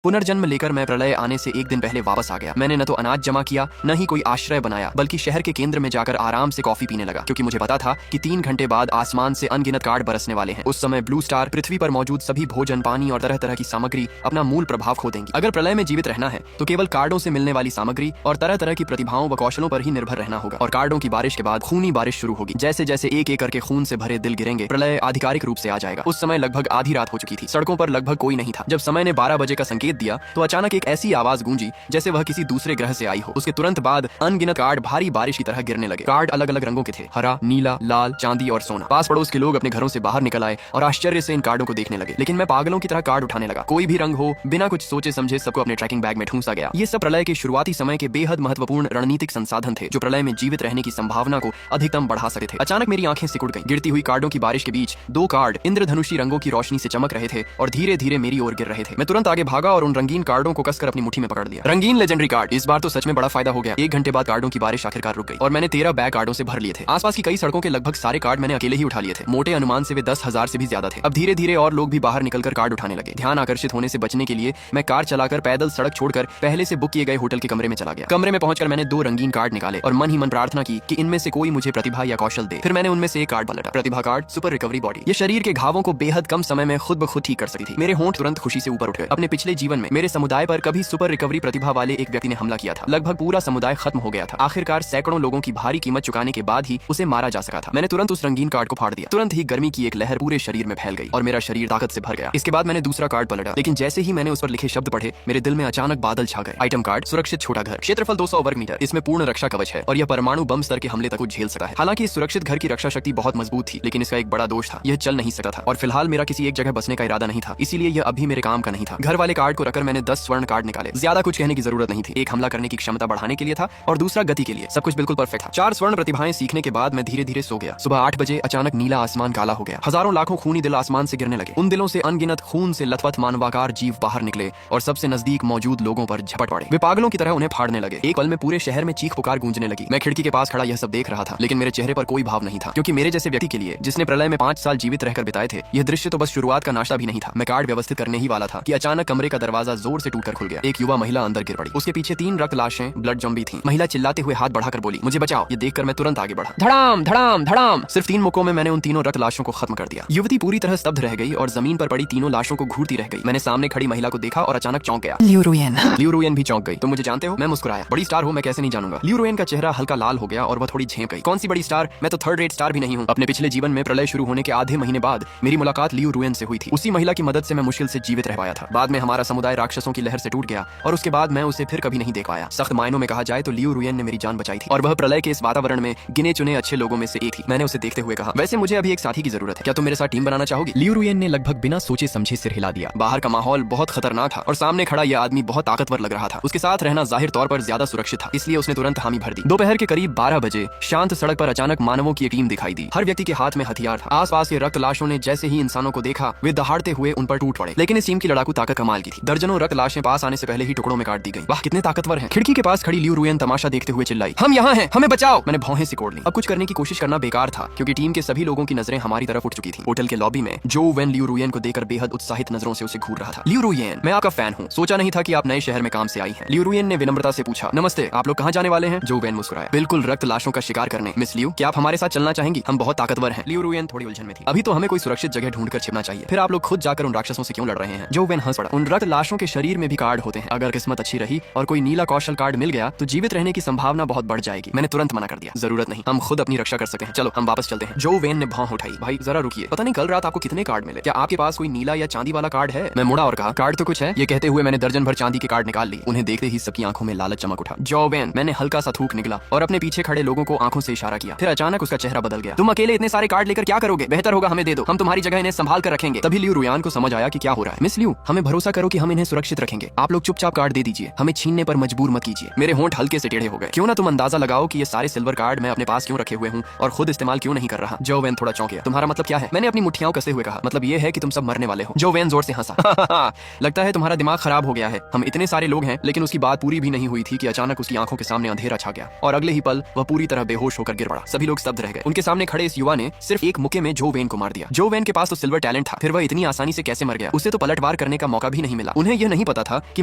पुनर्जन्म लेकर मैं प्रलय आने से एक दिन पहले वापस आ गया। मैंने न तो अनाज जमा किया, न ही कोई आश्रय बनाया, बल्कि शहर के केंद्र में जाकर आराम से कॉफी पीने लगा, क्योंकि मुझे पता था कि 3 घंटे बाद आसमान से अनगिनत कार्ड बरसने वाले हैं। उस समय ब्लू स्टार पृथ्वी पर मौजूद सभी भोजन, पानी और तरह तरह की सामग्री अपना मूल प्रभाव खो देंगी। अगर प्रलय में जीवित रहना है तो केवल कार्डों से मिलने वाली सामग्री और तरह तरह की प्रतिभाओं व कौशलों पर ही निर्भर रहना होगा। और कार्डों की बारिश के बाद खूनी बारिश शुरू होगी। जैसे जैसे एक एक करके खून से भरे दिल गिरेंगे, प्रलय आधिकारिक रूप से आ जाएगा। उस समय लगभग आधी रात हो चुकी थी। सड़कों पर लगभग कोई नहीं था। जब समय ने 12 बजे का संकेत दिया तो अचानक एक ऐसी आवाज गूंजी जैसे वह किसी दूसरे ग्रह से आई हो। उसके तुरंत बाद अनगिनत कार्ड भारी बारिश की तरह गिरने लगे। कार्ड अलग अलग रंगों के थे, हरा, नीला, लाल, चांदी और सोना। पास पड़ोस के लोग अपने घरों से बाहर निकल आए और आश्चर्य से इन कार्डों को देखने लगे। लेकिन मैं पागलों की तरह कार्ड उठाने लगा। कोई भी रंग हो, बिना कुछ सोचे समझे सबको अपने ट्रैकिंग बैग में ठूंसा गया। ये सब प्रलय के शुरुआती समय के बेहद महत्वपूर्ण रणनीतिक संसाधन थे, जो प्रलय में जीवित रहने की संभावना को अधिकतम बढ़ा सकते थे। अचानक मेरी आंखें सिकुड़ गईं। गिरती हुई कार्डों की बारिश के बीच 2 कार्ड इंद्रधनुषी रंगों की रोशनी से चमक रहे थे और धीरे धीरे मेरी ओर गिर रहे थे। मैं तुरंत आगे भागा और उन रंगीन कार्डों को कसकर अपनी मुट्ठी में पकड़ लिया। रंगीन लेजेंडरी कार्ड। इस बार तो सच में बड़ा फायदा हो गया। 1 घंटे बाद कार्डों की बारिश आखिरकार रुक गई और मैंने 13 बैग कार्डों से भर लिए थे। आसपास की कई सड़कों के लगभग सारे कार्ड मैंने अकेले ही उठा लिए थे। मोटे अनुमान से वे 10,000 से भी ज्यादा थे। अब धीरे धीरे और लोग भी बाहर निकलकर कार्ड उठाने लगे। ध्यान आकर्षित होने से बचने के लिए मैं कार चलाकर पैदल सड़क छोड़कर पहले से बुक किए गए होटल के कमरे में चला गया। कमरे में पहुंचकर मैंने 2 रंगीन कार्ड निकाले और मन ही मन प्रार्थना की कि इनमें से कोई मुझे प्रतिभा या कौशल दे। फिर मैंने उनमें से एक कार्ड पलटा। प्रतिभा कार्ड, सुपर रिकवरी बॉडी। ये शरीर के घावों को बेहद कम समय में खुद ब खुद ठीक कर सकती थी। मेरे होंठ तुरंत खुशी से ऊपर उठ गए। अपने पिछले जीवन में मेरे समुदाय पर कभी सुपर रिकवरी प्रतिभा वाले एक व्यक्ति ने हमला किया था। लगभग पूरा समुदाय खत्म हो गया था। आखिरकार सैकड़ों लोगों की भारी कीमत चुकाने के बाद ही उसे मारा जा सका था। मैंने तुरंत उस रंगीन कार्ड को फाड़ दिया। तुरंत ही गर्मी की एक लहर पूरे शरीर में फैल गई और मेरा शरीर ताकत से भर गया। इसके बाद मैंने दूसरा कार्ड पलटा, लेकिन जैसे ही मैंने उस पर लिखे शब्द पढ़े, मेरे दिल में अचानक बादल छा गए। आइटम कार्ड, सुरक्षित छोटा घर, क्षेत्रफल 200 वर्ग मीटर। इसमें पूर्ण रक्षा कवच है और यह परमाणु बम स्तर के हमले तक को झेल सकता है। हालांकि इस सुरक्षित घर की रक्षा शक्ति बहुत मजबूत थी, लेकिन इसका एक बड़ा दोष था, यह चल नहीं सकता था। और फिलहाल मेरा किसी एक जगह बसने का इरादा नहीं था, इसीलिए यह अभी मेरे काम का नहीं था। घर वाले कार्ड को रखकर मैंने 10 स्वर्ण कार्ड निकाले। ज्यादा कुछ कहने की जरूरत नहीं थी। एक हमला करने की क्षमता बढ़ाने के लिए था और दूसरा गति के लिए। सब कुछ बिल्कुल परफेक्ट था। 4 स्वर्ण प्रतिभाएं सीखने के बाद मैं धीरे धीरे सो गया। सुबह 8 बजे अचानक नीला आसमान काला हो गया। हजारों लाखों खूनी दिल आसमान से गिरने लगे। उन दिलों से अनगिनत खून से लथपथ मानवाकार जीव बाहर निकले और सबसे नजदीक मौजूद लोगों पर झपट पड़े। वे पागलों की तरह उन्हें फाड़ने लगे। एक पल में पूरे शहर में चीख पुकार गूंजने लगी। मैं खिड़की के पास खड़ा यह सब देख रहा था, लेकिन मेरे चेहरे पर कोई भाव नहीं था, क्योंकि मेरे जैसे व्यक्ति के लिए, जिसने प्रलय में 5 साल जीवित रहकर बिताए थे, यह दृश्य तो बस शुरुआत का नाश्ता भी नहीं था। मैं कार्ड व्यवस्थित करने ही वाला था कि अचानक कमरे का दरवाजा जोर से टूटकर खुल गया। एक युवा महिला अंदर गिर पड़ी। उसके पीछे 3 रक्त लाशें ब्लड जॉम्बी थी। महिला चिल्लाते हुए हाथ बढ़ाकर बोली, मुझे बचाओ। ये देखकर मैं तुरंत आगे बढ़ा। धड़ाम धड़ाम धड़ाम। सिर्फ 3 मुक्कों में मैंने उन तीनों रक्त लाशों को खत्म कर दिया। युवती पूरी तरह स्तब्ध रह गई और जमीन पर पड़ी तीनों लाशों को घूरती रह गई। मैंने सामने खड़ी महिला को देखा और अचानक चौंक गया। लियू रुयन भी चौंक गई। तुम मुझे जानते हो? मैं मुस्कुराया। बड़ी स्टार हो, मैं कैसे नहीं जानूंगा। लियू रुयन का चेहरा हल्का लाल हो गया और वह थोड़ी झेंप गई। कौन सी बड़ी स्टार? मैं तो 3rd रेट स्टार भी नहीं हूँ। अपने पिछले जीवन में प्रलय शुरू होने के आधे महीने बाद मेरी मुलाकात लियू रुयन से हुई थी। उसी महिला की मदद से मैं मुश्किल से जीवित रह पाया था। बाद में हमारा समुदाय राक्षसों की लहर से टूट गया और उसके बाद मैं उसे फिर कभी नहीं देख पाया। सख्त मायनों में कहा जाए तो लियू रुयन ने मेरी जान बचाई थी और वह प्रलय के इस वातावरण में गिने चुने अच्छे लोगों में से एक थी। मैंने उसे देखते हुए कहा, वैसे मुझे अभी एक साथी की जरूरत है, क्या तुम मेरे साथ टीम बनाना चाहोगी? लियू रुयन ने लगभग बिना सोचे समझे सिर हिला दिया। बाहर का माहौल बहुत खतरनाक था और सामने खड़ा यह आदमी बहुत ताकतवर लग रहा था। उसके साथ रहना जाहिर तौर पर ज्यादा सुरक्षित था, इसलिए उसने तुरंत हामी भर दी। दोपहर के करीब 12 बजे शांत सड़क पर अचानक मानवों की एक टीम दिखाई दी। हर व्यक्ति के हाथ में हथियार था। आसपास के रक्त लाशों ने जैसे ही इंसानों को देखा, वे दहाड़ते हुए उन पर टूट पड़े। लेकिन इस टीम की लड़ाकू ताकत कमाल की थी। दर्जनों रक्त लाशें पास आने से पहले ही टुकड़ों में काट दी गई। वाह, कितने ताकतवर हैं। खिड़की के पास खड़ी लियू रुयन तमाशा देखते हुए चिल्लाई, हम यहाँ हैं, हमें बचाओ। मैंने भौहें सिकोड़ ली। अब कुछ करने की कोशिश करना बेकार था, क्योंकि टीम के सभी लोगों की नजरें हमारी तरफ उठ चुकी थी। होटल के लॉबी में जो वेन लियू रुयन को देखकर बेहद उत्साहित नजरों से उसे घूर रहा था। लियू रुयन, मैं आपका फैन हूँ। सोचा नहीं था कि आप नए शहर में काम से आई हैं। लियू रुयन ने विनम्रता से पूछा। नमस्ते, आप लोग कहाँ जाने वाले हैं? जो वेन मुस्कुराया। बिल्कुल रक्त लाशों का शिकार करने। मिस लियू, क्या आप हमारे साथ चलना चाहेंगी? हम बहुत ताकतवर हैं। लियू रुयन थोड़ी उलझन में थी। अभी तो हमें कोई सुरक्षित जगह ढूंढकर छिपना चाहिए। फिर आप लोग खुद जाकर उन राक्षसों से क्यों लड़ रहे हैं? जो वेन हंस पड़ा। उन रक्त लाशों के शरीर में भी कार्ड होते हैं। अगर किस्मत अच्छी रही और कोई नीला कौशल कार्ड मिल गया तो जीवित रहने की संभावना बहुत बढ़ जाएगी। मैंने तुरंत मना कर दिया, जरूरत नहीं, हम खुद अपनी रक्षा कर सकते हैं। चलो हम वापस चलते हैं। जो वेन ने भौं उठाई। भाई जरा रुकिए, पता नहीं कल रात आपको कितने कार्ड मिले, क्या आपके पास कोई नीला या चांदी वाला कार्ड है? मैं मुड़ा और कहा, कार्ड तो कुछ है। ये कहते हुए मैंने दर्जन भर चांदी के कार्ड निकाल ली। उन्हें देखते ही सबकी आंखों में लालच चमक उठा। जो वेन, मैंने हल्का सा थूक निकला और अपने पीछे खड़े लोगों को आंखों से इशारा किया। फिर अचानक उसका चेहरा बदल गया। तुम अकेले इतने सारे कार्ड लेकर क्या करोगे? बेहतर होगा हमें दे दो, हम तुम्हारी जगह इन्हें संभाल कर रखेंगे। तभी लियू रुयन को समझ आया कि क्या हो रहा है। मिस लियू, हमें भरोसा करो कि हम इन्हें सुरक्षित रखेंगे। आप लोग चुपचाप कार्ड दे दीजिए, हमें छीनने पर मजबूर मत कीजिए। मेरे होंठ हल्के से टेढ़े हो गए। क्यों ना तुम अंदाजा लगाओ कि ये सारे सिल्वर कार्ड मैं अपने पास क्यों रखे हुए हूँ और खुद इस्तेमाल क्यों नहीं कर रहा। जो वेन थोड़ा चौंक गया। तुम्हारा मतलब क्या है? मैंने अपनी मुट्ठियां कसे हुए कहा, मतलब ये है कि तुम सब मरने वाले हो। जो वेन जोर से हंसा। लगता है तुम्हारा दिमाग खराब हो गया है। हम इतने सारे लोग हैं, लेकिन उसकी बात पूरी भी नहीं हुई थी कि अचानक उसकी आंखों के सामने अंधेरा छा गया और अगले ही पल वह पूरी तरह बेहोश होकर गिर पड़ा। सभी लोग स्तब्ध रह गए। उनके सामने खड़े इस युवा ने सिर्फ एक मुक्के में जो वेन को मार दिया। जो वेन के पास तो सिल्वर टैलेंट था, फिर वह इतनी आसानी से कैसे मर गया? उसे तो पलटवार करने का मौका भी नहीं मिला। मिला। उन्हें यह नहीं पता था कि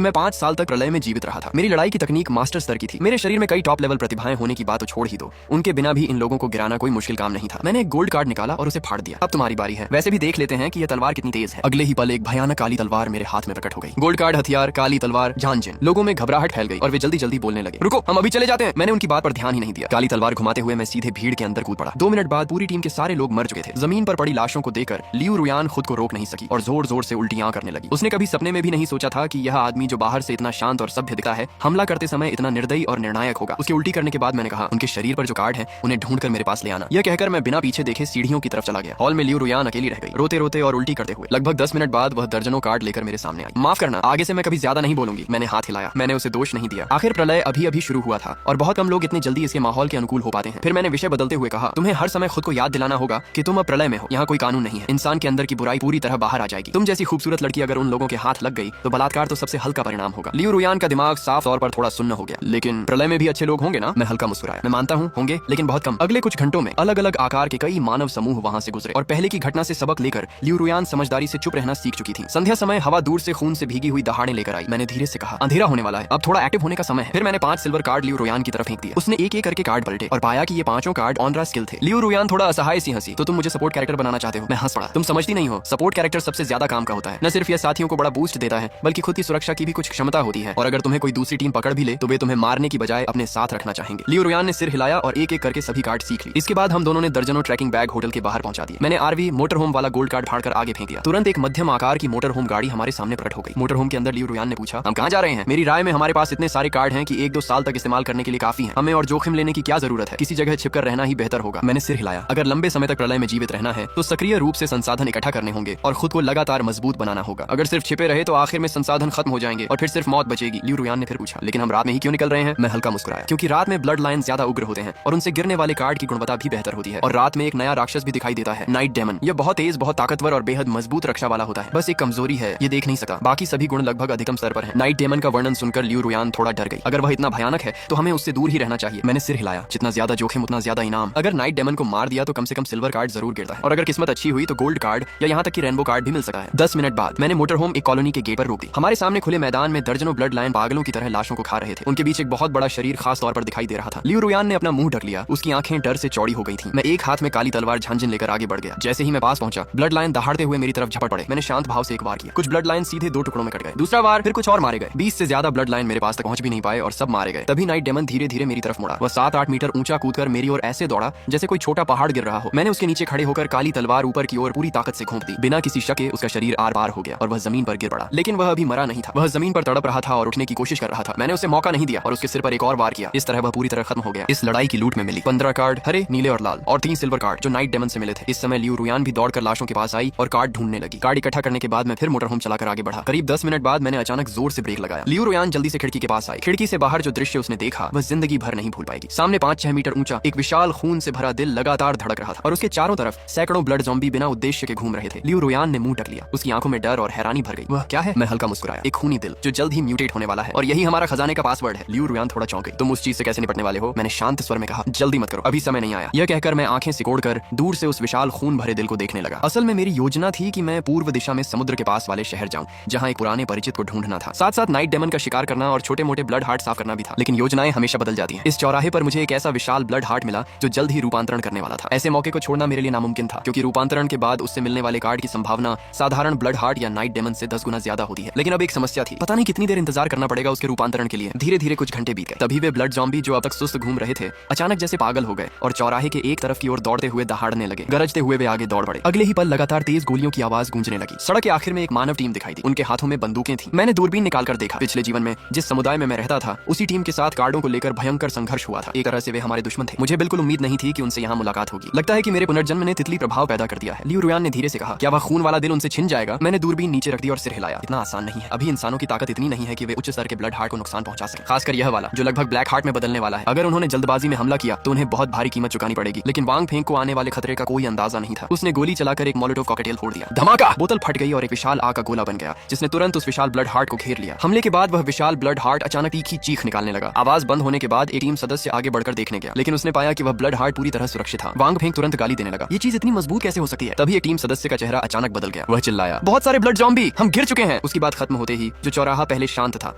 मैं 5 साल तक प्रलय में जीवित रहा था। मेरी लड़ाई की तकनीक मास्टर स्तर की थी। मेरे शरीर में कई टॉप लेवल प्रतिभाएं होने की बात तो छोड़ ही दो, उनके बिना भी इन लोगों को गिराना कोई मुश्किल काम नहीं था। मैंने एक गोल्ड कार्ड निकाला और उसे फाड़ दिया। अब तुम्हारी बारी है। वैसे भी देख लेते हैं कि यह तलवार कितनी तेज है। अगले ही पल एक भयानक काली तलवार मेरे हाथ में प्रकट हो गई। गोल्ड कार्ड, हथियार, काली तलवार, जान-जिन। लोगों में घबराहट फैल गई और वे जल्दी जल्दी बोलने लगे, रुको, हम अभी चले जाते हैं। मैंने उनकी बात पर ध्यान ही नहीं दिया। काली तलवार घुमाते हुए मैं सीधे भीड़ के अंदर कूद पड़ा। 2 मिनट बाद पूरी टीम के सारे लोग मर चुके थे। जमीन पर पड़ी लाशों को देखकर लियू रुयान खुद को रोक नहीं सकी और जोर जोर से उल्टियां करने लगी। उसने कभी सपने में भी नहीं सोचा था कि यह आदमी जो बाहर से इतना शांत और सभ्य दिखता है, हमला करते समय इतना निर्दयी और निर्णायक होगा। उसके उल्टी करने के बाद मैंने कहा, उनके शरीर पर जो कार्ड है उन्हें ढूंढकर मेरे पास ले आना। यह कहकर मैं बिना पीछे देखे सीढ़ियों की तरफ चला गया। हॉल में लियू रुयान अकेली रह गई, रोते रोते और उल्टी करते हुए। लगभग 10 मिनट बाद वह दर्जनों कार्ड लेकर मेरे सामने आई। माफ करना, आगे से मैं कभी ज्यादा नहीं बोलूंगी। मैंने हाथ हिलाया। मैंने उसे दोष नहीं दिया। आखिर प्रलय अभी अभी शुरू हुआ था और बहुत कम लोग इतनी जल्दी इसके माहौल के अनुकूल हो पाते हैं। फिर मैंने विषय बदलते हुए कहा, तुम्हें हर समय खुद को याद दिलाना होगा कि तुम अब प्रलय में हो। यहाँ कोई कानून नहीं है। इंसान के अंदर की बुराई पूरी तरह बाहर आ जाएगी। तुम जैसी खूबसूरत लड़की अगर उन लोगों के हाथ लग गई तो बलात्कार तो सबसे हल्का परिणाम होगा। लियू रुयान का दिमाग साफ तौर पर थोड़ा सुन्न हो गया। लेकिन प्रलय में भी अच्छे लोग होंगे ना? मैं हल्का मुस्कुराया। मैं मानता हूँ होंगे, लेकिन बहुत कम। अगले कुछ घंटों में अलग अलग आकार के कई मानव समूह वहाँ से गुजरे और पहले की घटना से सबक लेकर लियू रुयान समझदारी से चुप रहना सीख चुकी थी। संध्या समय हवा दूर से खून से भीगी हुई दहाड़े लेकर आई। मैंने धीरे से कहा, अंधेरा होने वाला है, अब थोड़ा एक्टिव होने का समय है। फिर मैंने 5 सिल्वर कार्ड लियू रुयान की तरफ फेंक दिए। उसने एक एक करके कार्ड पलटे और पाया कि ये 5 कार्ड ऑनरा स्किल थे। लियू रुयान थोड़ा असहाय सी हंसी। तो तुम मुझे सपोर्ट कैरेक्टर बनाना चाहते हो? मैं हंस पड़ा। तुम समझती नहीं हो, सपोर्ट कैरेक्टर सबसे ज्यादा काम का होता है। न सिर्फ यह साथियों को बड़ा बूस्ट देता है, बल्कि खुद की सुरक्षा की भी कुछ क्षमता होती है। और अगर तुम्हें कोई दूसरी टीम पकड़ भी ले तो वे तुम्हें मारने की बजाय अपने साथ रखना चाहेंगे। लियू रुयान ने सिर हिलाया और एक एक करके सभी कार्ड सीख ली। इसके बाद हम दोनों ने दर्जनों ट्रैकिंग बैग होटल के बाहर पहुंचा दिए। मैंने आरवी मोटर होम वाला गोल्ड कार्ड फाड़कर आगे फेंक दिया। तुरंत एक मध्यम आकार की मोटर होम गाड़ी हमारे सामने प्रकट हो गई। मोटर होम के अंदर लियू रुयान ने पूछा, हम कहाँ जा रहे हैं? मेरी राय में हमारे पास इतने सारे कार्ड हैं कि 1-2 साल तक इस्तेमाल करने के लिए काफी हैं। हमें और जोखिम लेने की क्या जरूरत है? किसी जगह छिपकर रहना ही बेहतर होगा। मैंने सिर हिलाया। अगर लंबे समय तक प्रलय में जीवित रहना है तो सक्रिय रूप से संसाधन इकट्ठा करने होंगे और खुद को लगातार मजबूत बनाना होगा। अगर सिर्फ छिपे रहे तो आखिर में संसाधन खत्म हो जाएंगे और फिर सिर्फ मौत बचेगी। लियू रुयान ने फिर पूछा, लेकिन हम रात में ही क्यों निकल रहे हैं? मैं हल्का मुस्कुराया, क्योंकि रात में ब्लड लाइन ज्यादा उग्र होते हैं और उनसे गिरने वाले कार्ड की गुणवत्ता भी बेहतर होती है। और रात में एक नया राक्षस भी दिखाई देता है, नाइट डेमन। यह बहुत तेज, बहुत ताकतवर और बेहद मजबूत रक्षा वाला होता है। बस एक कमजोरी है, ये देख नहीं सकता। बाकी सभी गुण लगभग अधिकतम स्तर पर हैं। नाइट डेमन का वर्णन सुनकर लियू रुयान थोड़ा डर गई। अगर वह इतना भयानक है तो हमें उससे दूर ही रहना चाहिए। मैंने सिर हिलाया। जितना ज्यादा जोखिम उतना ज्यादा इनाम। अगर नाइट डेमन को मार दिया तो कम से कम सिल्वर कार्ड जरूर गिरता है और अगर किस्मत अच्छी हुई तो गोल्ड कार्ड या यहाँ तक कि रेनबो कार्ड भी मिल सकता है। 10 मिनट बाद मैंने मोटर होम एक कॉलोनी के गेट पर रोक दी। हमारे सामने खुले मैदान में दर्जनों ब्लड लाइन पागलों की तरह लाशों को खा रहे थे। उनके बीच एक बहुत बड़ा शरीर खास तौर पर दिखाई दे रहा था। लियू रुयान ने अपना मुंह ढक लिया। उसकी आंखें डर से चौड़ी हो गई थीं। मैं एक हाथ में काली तलवार झांझन लेकर आगे बढ़ गया। जैसे ही मैं पास पहुंचा, ब्लड लाइन दहाड़ते हुए मेरी तरफ झपट पड़े। मैंने शांत भाव से एक वार किया। कुछ ब्लड लाइन सीधे 2 टुकड़ों में कट गए। दूसरा वार, फिर कुछ और मारे गए। 20 से ज्यादा ब्लड लाइन मेरे पास तक पहुंच भी नहीं पाए और सब मारे गए। तभी नाइट डेमन धीरे धीरे मेरी तरफ मुड़ा। वह 7-8 मीटर ऊंचा कूदकर मेरी ओर ऐसे दौड़ा जैसे कोई छोटा पहाड़ गिर रहा हो। मैंने उसके नीचे खड़े होकर काली तलवार ऊपर की ओर पूरी ताकत से घोंप दी। बिना किसी शक के उसका शरीर आर पार हो गया और वह जमीन पर गिर पड़ा। लेकिन वह अभी मरा नहीं था। वह जमीन पर तड़प रहा था और उठने की कोशिश कर रहा था। मैंने उसे मौका नहीं दिया और उसके सिर पर एक और वार किया। इस तरह वह पूरी तरह खत्म हो गया। इस लड़ाई की लूट में मिली 15 कार्ड, हरे, नीले और लाल, और 3 सिल्वर कार्ड जो नाइट डेमन से मिले थे। इस समय लियू रुयान भी दौड़कर लाशों के पास आई और कार्ड ढूंढने लगी। कार्ड इकट्ठा करने के बाद मैं फिर मोटर होम चलाकर आगे बढ़ा। करीब 10 मिनट बाद मैंने अचानक जोर से ब्रेक लगाया। लियू रुयान जल्दी से खिड़की के पास आई। खिड़की से बाहर जो दृश्य उसने देखा वह जिंदगी भर नहीं भूल पाएगी। सामने 5-6 मीटर ऊंचा एक विशाल खून से भरा दिल लगातार धड़क रहा था और उसके चारों तरफ सैकड़ों ब्लड ज़ॉम्बी बिना उद्देश्य के घूम रहे थे। लियू रुयान ने मुंह ढक लिया। उसकी आंखों में डर और हैरानी भर गई। वह क्या है? मैं हल्का मुस्कुराया। एक खूनी दिल जो जल्द ही म्यूटेट होने वाला है और यही हमारा खजाने का पासवर्ड है। लियू रुयान थोड़ा चौंक गई। तुम उस चीज से कैसे निपटने वाले हो? मैंने शांत स्वर में कहा। जल्दी मत करो, अभी समय नहीं आया। यह कहकर मैं आंखें सिकोड़कर दूर से उस विशाल खून भरे दिल को देखने लगा। असल में मेरी योजना थी कि मैं पूर्व दिशा में समुद्र के पास वाले शहर जाऊं जहां एक पुराने परिचित को ढूंढना था। साथ साथ नाइट डेमन का शिकार करना और छोटे मोटे ब्लड हार्ट साफ करना भी था। लेकिन योजनाएं हमेशा बदल जाती हैं। इस चौराहे पर मुझे एक ऐसा विशाल ब्लड हार्ट मिला जो जल्द ही रूपांतरण करने वाला था। ऐसे मौके को छोड़ना मेरे लिए नामुमकिन था क्योंकि रूपांतरण के बाद उससे मिलने वाले कार्ड की संभावना साधारण ब्लड हार्ट या नाइट डेमन से 10 गुना ज्यादा होती है। लेकिन अब एक समस्या थी। पता नहीं कितनी देर इंतजार करना पड़ेगा उसके रूपांतरण के लिए। धीरे धीरे कुछ घंटे बीत गए। तभी वे ब्लड ज़ॉम्बी जो अब तक सुस्त घूम रहे थे अचानक जैसे पागल हो गए और चौराहे के एक तरफ की ओर दौड़ते हुए दहाड़ने लगे। गरजते हुए वे आगे दौड़ पड़े। अगले ही पल लगातार तेज गोलियों की आवाज गूंजने लगी। सड़क के आखिर में एक मानव टीम दिखाई दी। उनके हाथों में बंदूकें थी। मैंने दूरबीन निकालकर देखा। पिछले जीवन में जिस समुदाय में मैं रहता था उसी टीम के साथ कार्डों को लेकर भयंकर संघर्ष हुआ था। एक तरह से वे हमारे दुश्मन थे। मुझे बिल्कुल उम्मीद नहीं थी कि उनसे यहाँ मुलाकात होगी। लगता है कि मेरे पुनर्जन्म ने तितली प्रभाव पैदा कर दिया है। लियू रुयान ने धीरे से कहा, क्या वह खून वाला दिल उनसे छिन जाएगा? मैंने दूरबीन नीचे रख दी और सिर हिलाया। इतना आसान नहीं है। अभी इंसानों की ताकत इतनी नहीं है कि वे उच्च स्तर के ब्लड हार्ट को नुकसान पहुंचा सके, खासकर यह वाला जो लगभग ब्लैक हार्ट में बदलने वाला है। अगर उन्होंने जल्दबाजी में हमला किया तो उन्हें बहुत भारी कीमत चुकानी पड़ेगी। लेकिन वांग फेंग को आने वाले खतरे का कोई अंदाजा नहीं था। उसने गोली चलाकर एक मोलोटोव कॉकटेल फोड़ दिया। धमाका! बोतल फट गई और एक विशाल आग का गोला बन गया जिसने तुरंत उस विशाल ब्लड हार्ट को घेर लिया। हमले के बाद वह विशाल ब्लड हार्ट अचानक तीखी चीख निकालने लगा। आवाज बंद होने के बाद एक टीम सदस्य आगे बढ़कर देखने गया, लेकिन उसने पाया कि वह ब्लड हार्ट पूरी तरह सुरक्षित था। वांग फेंग तुरंत गाली देने लगा, ये चीज इतनी मजबूत कैसे हो सकती है? तभी एक टीम सदस्य का चेहरा अचानक बदल गया। वह चिल्लाया, बहुत सारे ब्लड ज़ॉम्बी, हम गिर चुके हैं। हैं। उसकी बात खत्म होते ही जो चौराहा पहले शांत था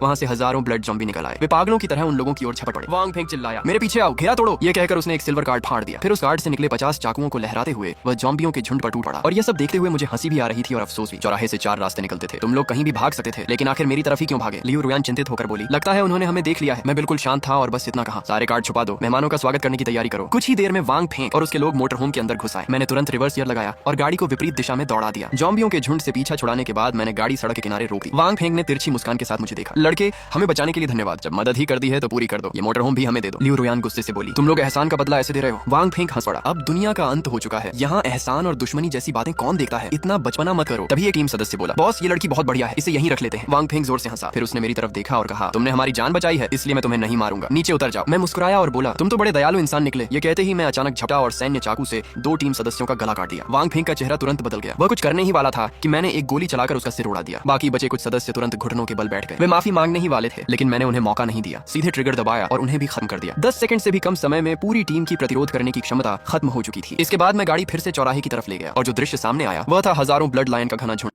वहाँ से हजारों ब्लड जॉम्बी निकल आए। वे पागलों की तरह उन लोगों की ओर झपट पड़े। वांग फेंग चिल्लाया, मेरे पीछे आओ, घेरा तोड़ो। ये कहकर उसने एक सिल्वर कार्ड फाड़ दिया। फिर उस कार्ड से निकले 50 चाकुओं को लहराते हुए वह जॉम्बियों के झुंड पर टूट पड़ा। और यह सब देखते हुए मुझे हंसी भी आ रही थी और अफसोस भी। चौराहे से 4 रास्ते निकलते थे। तुम लोग कहीं भी भाग सकते थे, लेकिन आखिर मेरी तरफ ही क्यों भागे? लियू रुयान चिंतित होकर बोली, लगता है उन्होंने हमें देख लिया है। मैं बिल्कुल शांत था और बस इतना कहा, सारे कार्ड छुपा दो, मेहमानों का स्वागत करने की तैयारी करो। कुछ ही देर में वांग फेंग और उसके लोग मोटर होम के अंदर घुस आए। मैंने तुरंत रिवर्स गियर लगाया और गाड़ी को विपरीत दिशा में दौड़ा दिया। जॉम्बियों के झुंड से पीछा छुड़ाने के बाद मैंने गाड़ी सड़क के किनारे रोक दी। वांग फेंग ने तिरछी मुस्कान के साथ मुझे देखा। लड़के, हमें बचाने के लिए धन्यवाद। जब मदद ही कर दी है तो पूरी कर दो। ये मोटर होम भी हमें दे दो। लियू रुयान गुस्से से बोली, तुम लोग एहसान का बदला ऐसे दे रहे हो? वांग फेंग हंस पड़ा। अब दुनिया का अंत हो चुका है। यहाँ एहसान और दुश्मनी जैसी बातें कौन देखता है? इतना बचपना मत करो। तभी एक टीम सदस्य बोला, बॉस ये लड़की बहुत बढ़िया है, इसे यहीं रख लेते हैं। वांग फेंग जोर से हंसा। फिर उसने मेरी तरफ देखा और कहा, तुमने हमारी जान बचाई है, इसलिए मैं तुम्हें नहीं मारूंगा, नीचे उतर जाओ। मैं मुस्कुराया और बोला, तुम तो बड़े दयालु इंसान निकले। ये कहते ही मैं अचानक झपटा और सैन्य चाकू से 2 टीम सदस्यों का गला काट दिया। वांग फेंग का चेहरा तुरंत बदल गया। वह कुछ करने ही वाला था कि मैंने एक गोली चलाकर उसका सिर उड़ा दिया। बाकी बचे कुछ सदस्य तुरंत घुटनों के बल बैठ गए। वे माफी मांगने ही वाले थे, लेकिन मैंने उन्हें मौका नहीं दिया। सीधे ट्रिगर दबाया और उन्हें भी खत्म कर दिया। 10 सेकंड से भी कम समय में पूरी टीम की प्रतिरोध करने की क्षमता खत्म हो चुकी थी। इसके बाद मैं गाड़ी फिर से चौराहे की तरफ ले गया और जो दृश्य सामने आया वह था हजारों ब्लड लायन का घना झुंड।